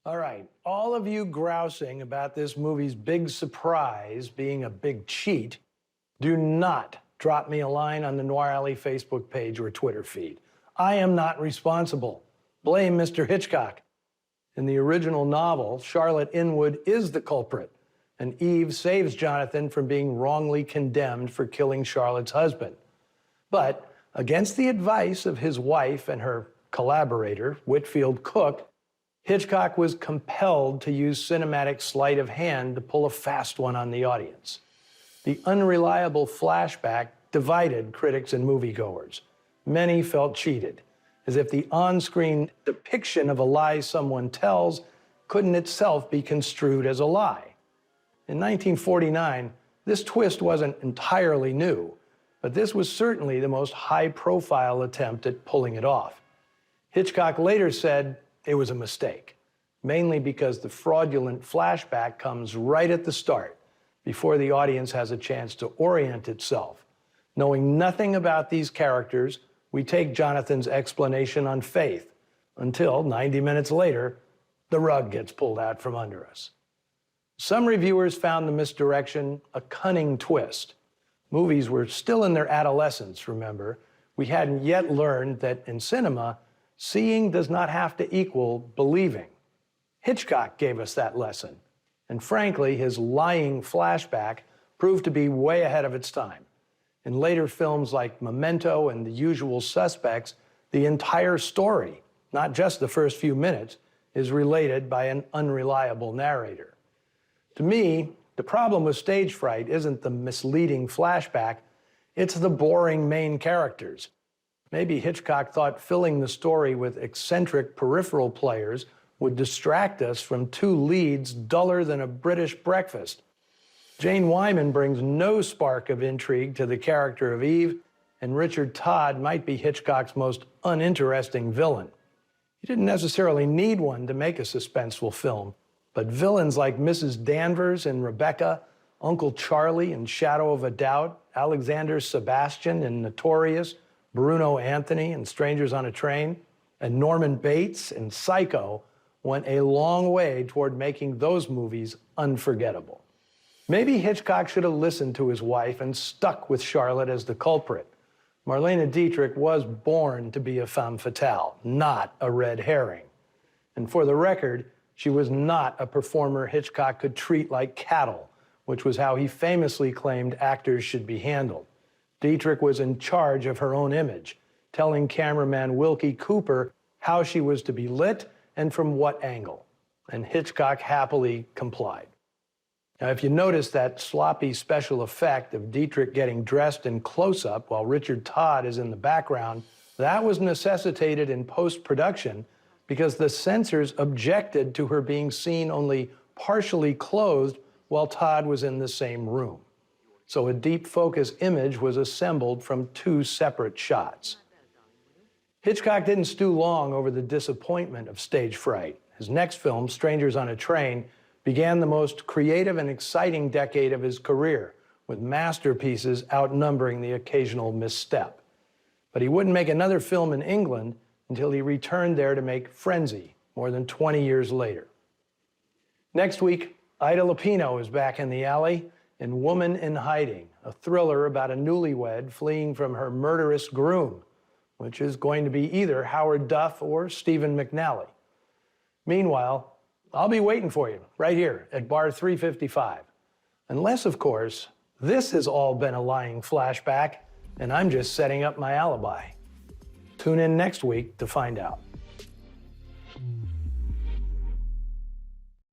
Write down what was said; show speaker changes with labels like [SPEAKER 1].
[SPEAKER 1] All right, all of you grousing about this movie's big surprise being a big cheat, do not drop me a line on the Noir Alley Facebook page or Twitter feed. I am not responsible. Blame Mr. Hitchcock. In the original novel, Charlotte Inwood is the culprit, and Eve saves Jonathan from being wrongly condemned for killing Charlotte's husband. But against the advice of his wife and her collaborator, Whitfield Cook, Hitchcock was compelled to use cinematic sleight of hand to pull a fast one on the audience. The unreliable flashback divided critics and moviegoers. Many felt cheated, as if the on-screen depiction of a lie someone tells couldn't itself be construed as a lie. In 1949, this twist wasn't entirely new, but this was certainly the most high-profile attempt at pulling it off. Hitchcock later said it was a mistake, mainly because the fraudulent flashback comes right at the start, before the audience has a chance to orient itself. Knowing nothing about these characters, we take Jonathan's explanation on faith, until 90 minutes later, the rug gets pulled out from under us. Some reviewers found the misdirection a cunning twist. Movies were still in their adolescence, remember. We hadn't yet learned that in cinema, seeing does not have to equal believing. Hitchcock gave us that lesson. And frankly, his lying flashback proved to be way ahead of its time. In later films like Memento and The Usual Suspects, the entire story, not just the first few minutes, is related by an unreliable narrator. To me, the problem with stage fright isn't the misleading flashback, it's the boring main characters. Maybe Hitchcock thought filling the story with eccentric peripheral players would distract us from two leads duller than a British breakfast. Jane Wyman brings no spark of intrigue to the character of Eve, and Richard Todd might be Hitchcock's most uninteresting villain. He didn't necessarily need one to make a suspenseful film, but villains like Mrs. Danvers in Rebecca, Uncle Charlie in Shadow of a Doubt, Alexander Sebastian in Notorious, Bruno Anthony in Strangers on a Train, and Norman Bates in Psycho went a long way toward making those movies unforgettable. Maybe Hitchcock should have listened to his wife and stuck with Charlotte as the culprit. Marlene Dietrich was born to be a femme fatale, not a red herring. And for the record, she was not a performer Hitchcock could treat like cattle, which was how he famously claimed actors should be handled. Dietrich was in charge of her own image, telling cameraman Wilkie Cooper how she was to be lit and from what angle. And Hitchcock happily complied. Now, if you notice that sloppy special effect of Dietrich getting dressed in close-up while Richard Todd is in the background, that was necessitated in post-production because the censors objected to her being seen only partially clothed while Todd was in the same room. So a deep focus image was assembled from two separate shots. Hitchcock didn't stew long over the disappointment of stage fright. His next film, Strangers on a Train, began the most creative and exciting decade of his career, with masterpieces outnumbering the occasional misstep. But he wouldn't make another film in England until he returned there to make Frenzy, more than 20 years later. Next week, Ida Lupino is back in the alley in Woman in Hiding, a thriller about a newlywed fleeing from her murderous groom, which is going to be either Howard Duff or Stephen McNally. Meanwhile, I'll be waiting for you right here at bar 355. Unless, of course, this has all been a lying flashback and I'm just setting up my alibi. Tune in next week to find out.